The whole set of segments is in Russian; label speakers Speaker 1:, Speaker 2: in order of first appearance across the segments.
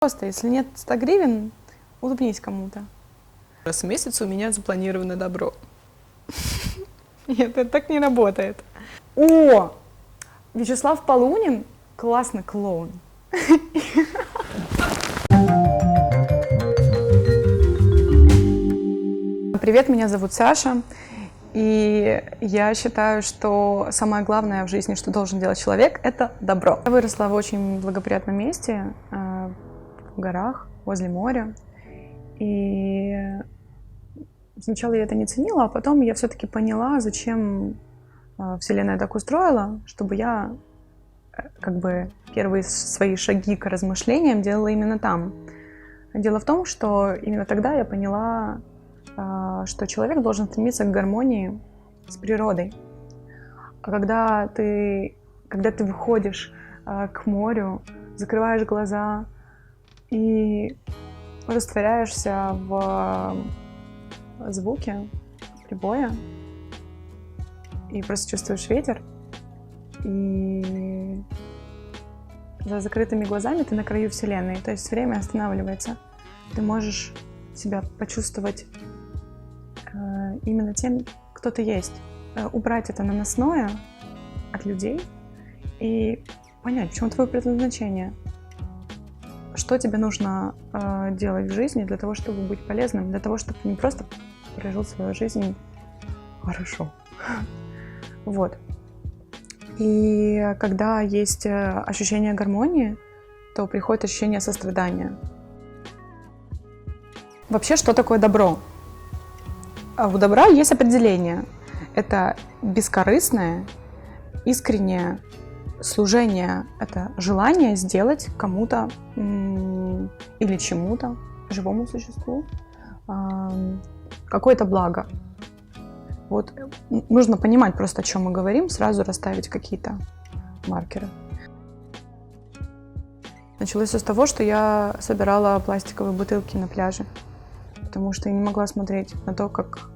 Speaker 1: Просто, если нет 100 гривен, улыбнись кому-то. Раз в месяц у меня запланировано добро. Нет, это так не работает. О! Вячеслав Полунин классный клоун. Привет, меня зовут Саша. И я считаю, что самое главное в жизни, что должен делать человек, это добро. Я выросла в очень благоприятном месте, в горах, возле моря. И сначала я это не ценила, а потом я все-таки поняла, зачем Вселенная так устроила, чтобы я как бы первые свои шаги к размышлениям делала именно там. Дело в том, что именно тогда я поняла, что человек должен стремиться к гармонии с природой. А когда ты выходишь к морю, закрываешь глаза и растворяешься в звуке прибоя, и просто чувствуешь ветер, и за закрытыми глазами ты на краю Вселенной, то есть время останавливается. Ты можешь себя почувствовать именно тем, кто ты есть. Убрать это наносное от людей и понять, в чем твое предназначение. Что тебе нужно делать в жизни для того, чтобы быть полезным, для того, чтобы не просто прожил свою жизнь хорошо. Вот. И когда есть ощущение гармонии, то приходит ощущение сострадания. Вообще, что такое добро? У добра есть определение. Это бескорыстное, искреннее служение. Это желание сделать кому-то или чему-то, живому существу, какое-то благо. Вот нужно понимать просто, о чем мы говорим, сразу расставить какие-то маркеры. Началось все с того, что я собирала пластиковые бутылки на пляже, потому что я не могла смотреть на то, как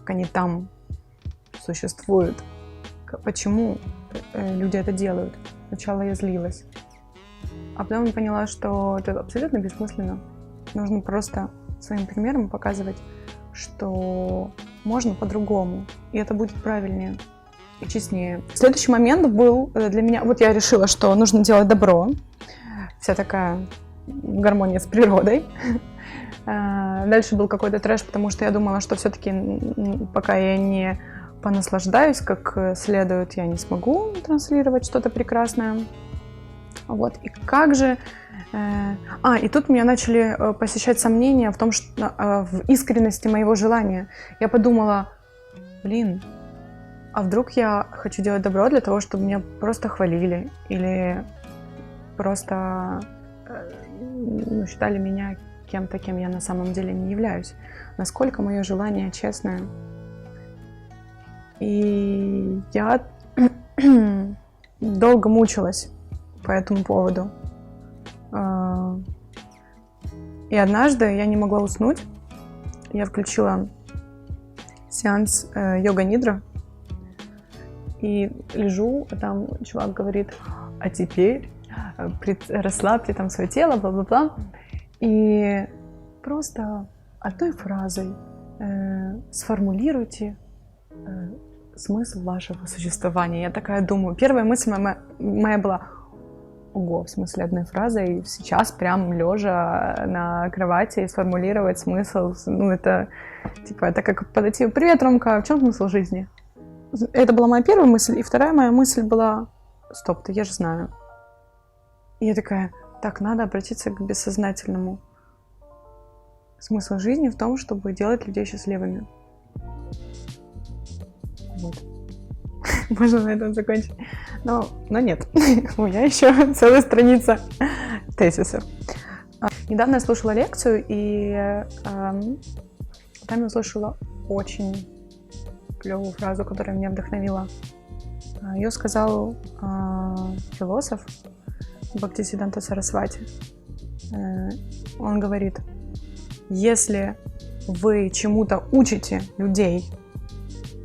Speaker 1: они там существуют, почему люди это делают. Сначала я злилась, а потом я поняла, что это абсолютно бессмысленно. Нужно просто своим примером показывать, что можно по-другому, и это будет правильнее и честнее. Следующий момент был для меня, вот я решила, что нужно делать добро, вся такая гармония с природой. Дальше был какой-то трэш, потому что я думала, что все-таки пока я не понаслаждаюсь как следует, я не смогу транслировать что-то прекрасное. Вот. И как же... И тут меня начали посещать сомнения в том, что в искренности моего желания. Я подумала, а вдруг я хочу делать добро для того, чтобы меня просто хвалили или просто считали меня кем-то, кем я на самом деле не являюсь. Насколько мое желание честное. И я долго мучилась по этому поводу. И однажды я не могла уснуть. Я включила сеанс йога-нидра. И лежу, а там чувак говорит, а теперь расслабьте там свое тело, бла-бла-бла. И просто одной фразой сформулируйте смысл вашего существования. Я такая думаю, первая мысль моя была, ого, в смысле одной фразой сейчас прям лежа на кровати сформулировать смысл. Ну, это типа, это как подойти, привет, Ромка, в чем смысл жизни? Это была моя первая мысль, и вторая моя мысль была, стоп, я же знаю. И я такая, так, надо обратиться к бессознательному. Смысл жизни в том, чтобы делать людей счастливыми. Вот. Можно на этом закончить. Но нет. У меня еще целая страница тезисов. Недавно я слушала лекцию, и там я услышала очень клевую фразу, которая меня вдохновила. Ее сказал философ Бхактисиддханта Сарасвати. Он говорит, если вы чему-то учите людей,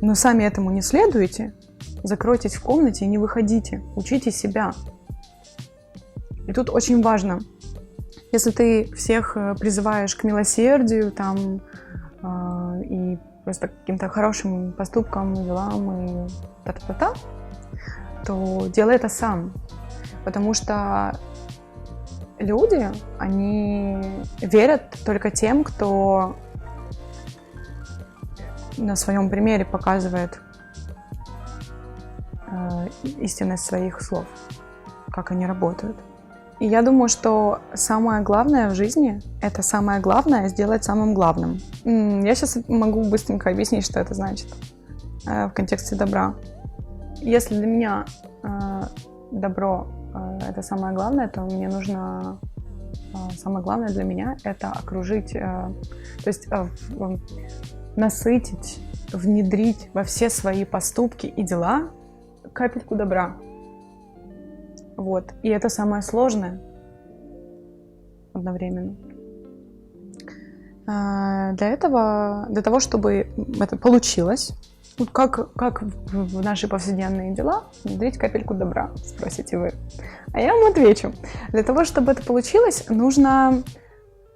Speaker 1: но сами этому не следуете, закройтесь в комнате и не выходите, учите себя. И тут очень важно, если ты всех призываешь к милосердию там, и просто к каким-то хорошим поступкам, делам и та-та-та-та, то делай это сам. Потому что люди, они верят только тем, кто на своем примере показывает истинность своих слов, как они работают. И я думаю, что самое главное в жизни – это самое главное сделать самым главным. Я сейчас могу быстренько объяснить, что это значит в контексте добра. Если для меня добро – это самое главное, то мне нужно… Самое главное для меня – это окружить, то есть насытить, внедрить во все свои поступки и дела капельку добра. Вот. И это самое сложное одновременно. Для того, чтобы это получилось, как в наши повседневные дела внедрить капельку добра, спросите вы. А я вам отвечу. Для того, чтобы это получилось, нужно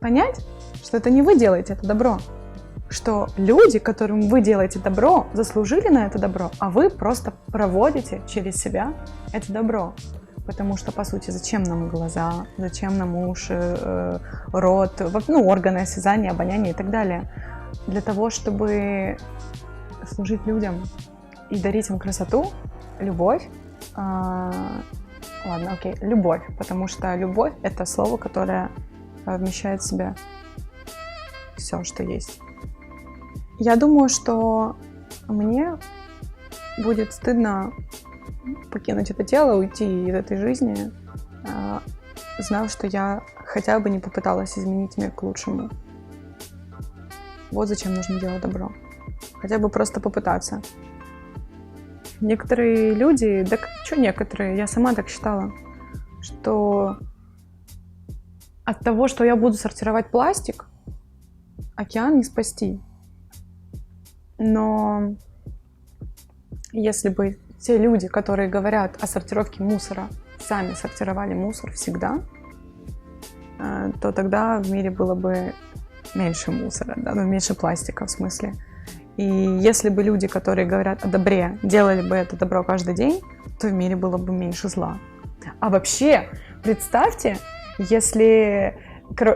Speaker 1: понять, что это не вы делаете это добро, что люди, которым вы делаете добро, заслужили на это добро, а вы просто проводите через себя это добро. Потому что, по сути, зачем нам глаза, зачем нам уши, рот, органы осязания, обоняния и так далее? Для того, чтобы служить людям и дарить им красоту, любовь. Любовь, потому что любовь – это слово, которое вмещает в себя все, что есть. Я думаю, что мне будет стыдно покинуть это тело, уйти из этой жизни, знав, что я хотя бы не попыталась изменить мир к лучшему. Вот зачем нужно делать добро. Хотя бы просто попытаться. Некоторые люди, некоторые, я сама так считала, что от того, что я буду сортировать пластик, океан не спасти. Но если бы те люди, которые говорят о сортировке мусора, сами сортировали мусор всегда, то тогда в мире было бы меньше мусора, меньше пластика в смысле. И если бы люди, которые говорят о добре, делали бы это добро каждый день, то в мире было бы меньше зла. А вообще, представьте, если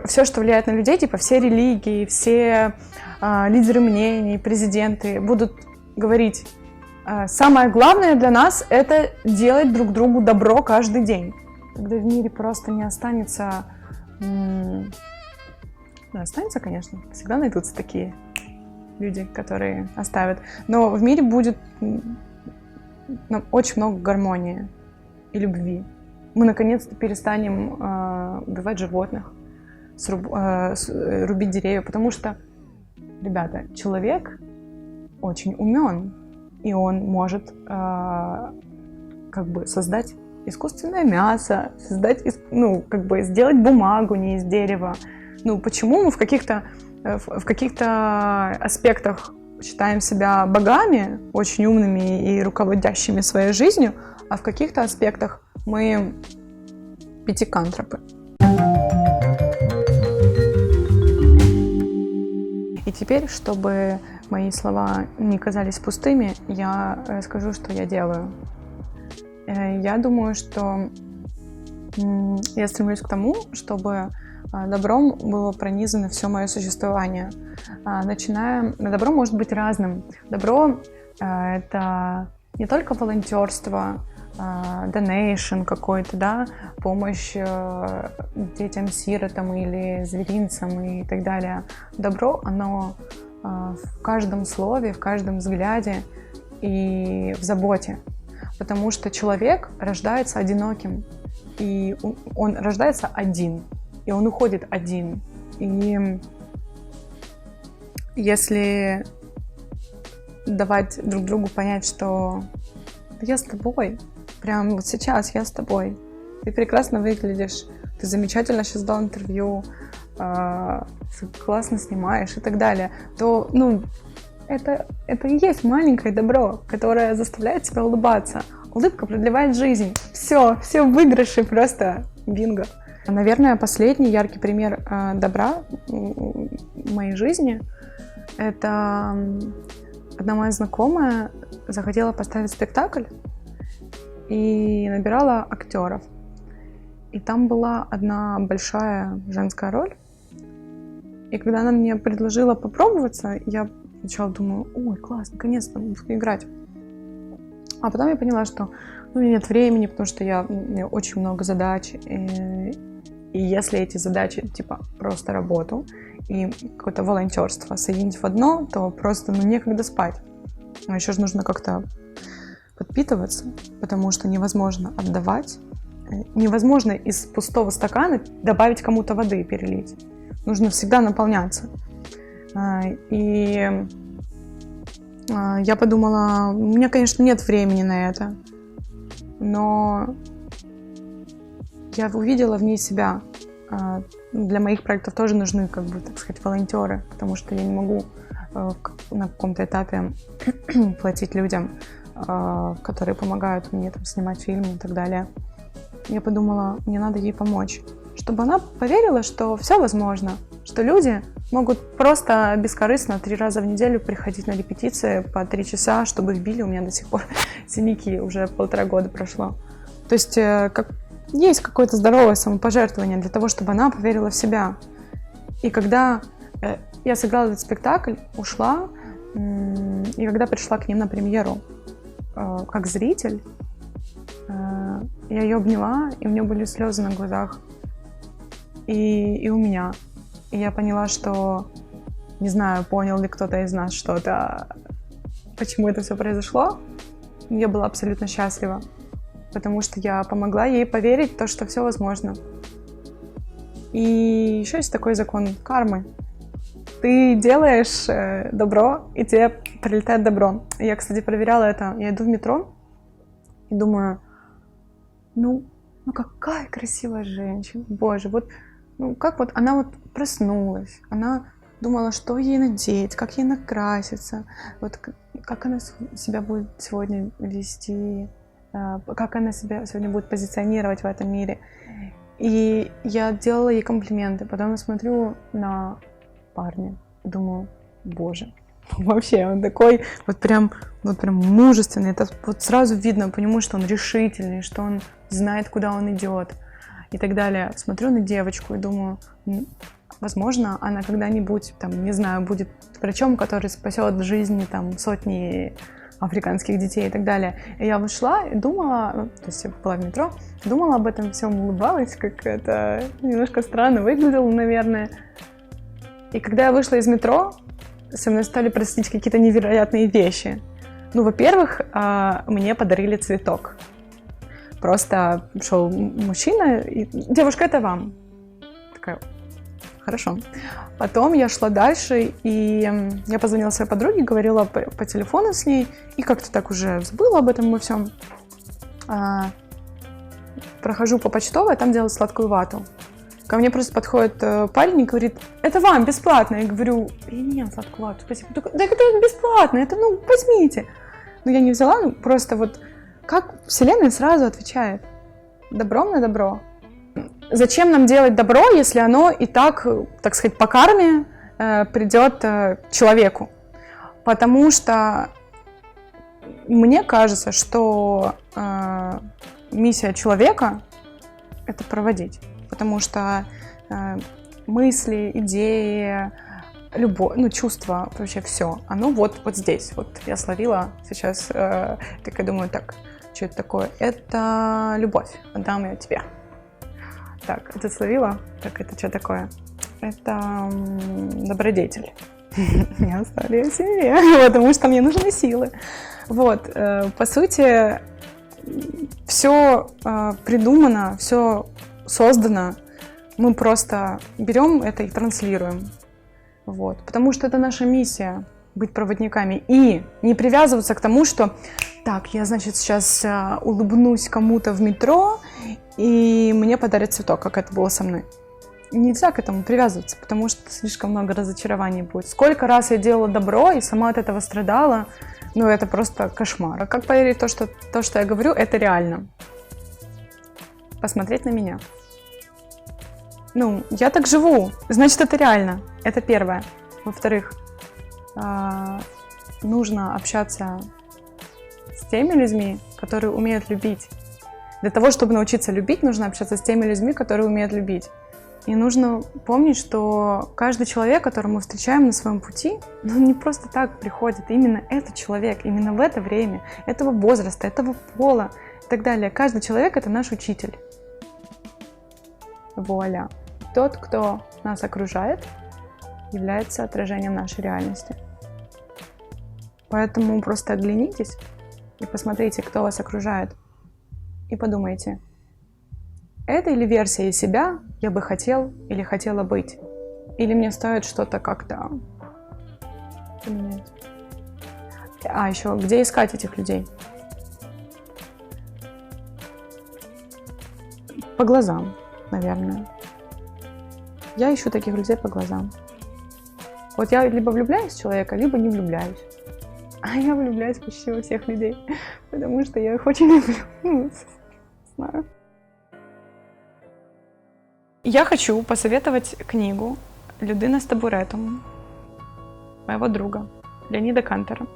Speaker 1: все, что влияет на людей, типа все религии, все лидеры мнений, президенты будут говорить: самое главное для нас – это делать друг другу добро каждый день. Тогда в мире просто не останется… останется, конечно, всегда найдутся такие люди, которые оставят. Но в мире будет очень много гармонии и любви. Мы наконец-то перестанем убивать животных, рубить деревья, потому что, ребята, человек очень умен, и он может создать искусственное мясо, сделать бумагу не из дерева. Почему мы в каких-то аспектах считаем себя богами, очень умными и руководящими своей жизнью, а в каких-то аспектах мы пятикантропы. И теперь, чтобы мои слова не казались пустыми, я скажу, что я делаю. Я думаю, что я стремлюсь к тому, чтобы добром было пронизано все мое существование. Добро может быть разным. Добро – это не только волонтерство, донейшн какой-то, помощь детям-сиротам или зверинцам и так далее. Добро, оно в каждом слове, в каждом взгляде и в заботе. Потому что человек рождается одиноким, и он рождается один, и он уходит один. И если давать друг другу понять, что я с тобой, прямо вот сейчас я с тобой, ты прекрасно выглядишь, ты замечательно сейчас дал интервью, классно снимаешь и так далее, то, это и есть маленькое добро, которое заставляет тебя улыбаться. Улыбка продлевает жизнь. Все в выигрыше просто. Бинго. Наверное, последний яркий пример добра в моей жизни — это одна моя знакомая захотела поставить спектакль и набирала актеров. И там была одна большая женская роль. И когда она мне предложила попробоваться, я сначала думаю: ой, класс, наконец-то буду играть. А потом я поняла, что у меня нет времени, потому что у меня очень много задач. И если эти задачи, типа, просто работу и какое-то волонтерство соединить в одно, то просто некогда спать. А еще же нужно как-то подпитываться, потому что невозможно отдавать. Невозможно из пустого стакана добавить кому-то воды, перелить. Нужно всегда наполняться. И я подумала, у меня, конечно, нет времени на это, но я увидела в ней себя. Для моих проектов тоже нужны, как бы, так сказать, волонтеры, потому что я не могу на каком-то этапе платить людям, которые помогают мне там снимать фильмы и так далее. Я подумала, мне надо ей помочь, чтобы она поверила, что все возможно, что люди могут просто бескорыстно 3 раза в неделю приходить на репетиции по 3 часа, чтобы их били. У меня до сих пор синяки, уже 1,5 года прошло. То есть есть какое-то здоровое самопожертвование для того, чтобы она поверила в себя. И когда я сыграла этот спектакль, ушла, и когда пришла к ним на премьеру как зритель, я ее обняла, и у нее были слезы на глазах. И у меня. И я поняла, что, не знаю, понял ли кто-то из нас что-то, почему это все произошло. Я была абсолютно счастлива, потому что я помогла ей поверить в то, что все возможно. И еще есть такой закон кармы. Ты делаешь добро, и тебе прилетает добро. Я, кстати, проверяла это. Я иду в метро и думаю, ну какая красивая женщина. Боже, как она проснулась. Она думала, что ей надеть, как ей накраситься, как она себя будет сегодня вести, как она себя сегодня будет позиционировать в этом мире. И я делала ей комплименты. Потом я смотрю на парня и думаю, боже, вообще он такой прям мужественный. Это сразу видно по нему, что он решительный, что он знает, куда он идет и так далее. Смотрю на девочку и думаю, возможно, она когда-нибудь, не знаю, будет врачом, который спасет жизни сотни африканских детей и так далее. И я вышла и думала, то есть я была в метро, думала об этом всем, улыбалась, как это немножко странно выглядело, наверное. И когда я вышла из метро, со мной стали происходить какие-то невероятные вещи. Во-первых, мне подарили цветок. Просто шел мужчина и: девушка, это вам. Такая: хорошо. Потом я шла дальше, и я позвонила своей подруге, говорила по телефону с ней, и как-то так уже забыла об этом во всем. Прохожу по почтовой, там делают сладкую вату. Ко мне просто подходит парень и говорит: это вам, бесплатно. Я говорю: и меня сладкую вату, спасибо. Да это бесплатно, это возьмите. Но я не взяла, просто как вселенная сразу отвечает: добром на добро. Зачем нам делать добро, если оно и так сказать, по карме придет к человеку? Потому что мне кажется, что миссия человека — это проводить. Потому что мысли, идеи, любовь, чувства, вообще все, оно вот здесь. Я словила сейчас, такая думаю, так, что это такое? Это любовь, отдам я тебе. Так, это словила? Так, это что такое? Это добродетель. Я оставлю себе, потому что мне нужны силы. По сути, все придумано, все создано. Мы просто берем это и транслируем. Потому что это наша миссия — быть проводниками. И не привязываться к тому, что так, я, значит, сейчас улыбнусь кому-то в метро, и мне подарят цветок, как это было со мной. Нельзя к этому привязываться, потому что слишком много разочарований будет. Сколько раз я делала добро и сама от этого страдала, это просто кошмар. А как поверить в то, что я говорю, это реально? Посмотреть на меня. Ну, я так живу, значит, это реально. Это первое. Во-вторых, нужно общаться с теми людьми, которые умеют любить. Для того, чтобы научиться любить, нужно общаться с теми людьми, которые умеют любить. И нужно помнить, что каждый человек, которого мы встречаем на своем пути, он не просто так приходит. Именно этот человек, именно в это время, этого возраста, этого пола и так далее. Каждый человек — это наш учитель. Вуаля. Тот, кто нас окружает, является отражением нашей реальности. Поэтому просто оглянитесь и посмотрите, кто вас окружает. И подумайте, это или версия себя я бы хотел или хотела быть? Или мне стоит что-то как-то поменять? А еще, где искать этих людей? По глазам, наверное. Я ищу таких людей по глазам. Вот я либо влюбляюсь в человека, либо не влюбляюсь. А я влюбляюсь почти во всех людей, потому что я их очень люблю. Не знаю. Я хочу посоветовать книгу «Людина з табуретом» моего друга Леонида Кантера.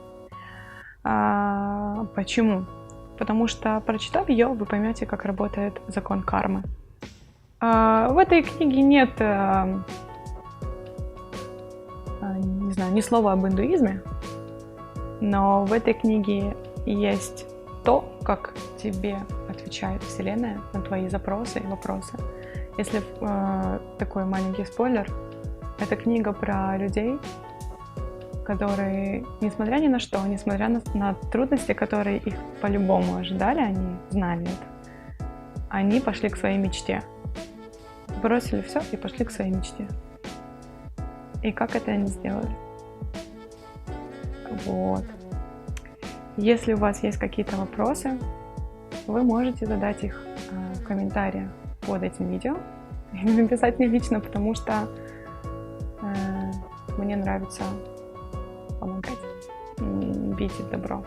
Speaker 1: Почему? Потому что, прочитав ее, вы поймете, как работает закон кармы. В этой книге нет, не знаю, ни слова об индуизме, но в этой книге есть то, как тебе отвечает Вселенная на твои запросы и вопросы. Если такой маленький спойлер, это книга про людей, которые, несмотря ни на что, несмотря на трудности, которые их по-любому ожидали, они знали это, они пошли к своей мечте. Бросили все и пошли к своей мечте. И как это они сделали? Вот. Если у вас есть какие-то вопросы, вы можете задать их в комментариях под этим видео или написать мне лично, потому что мне нравится помогать, видеть добро.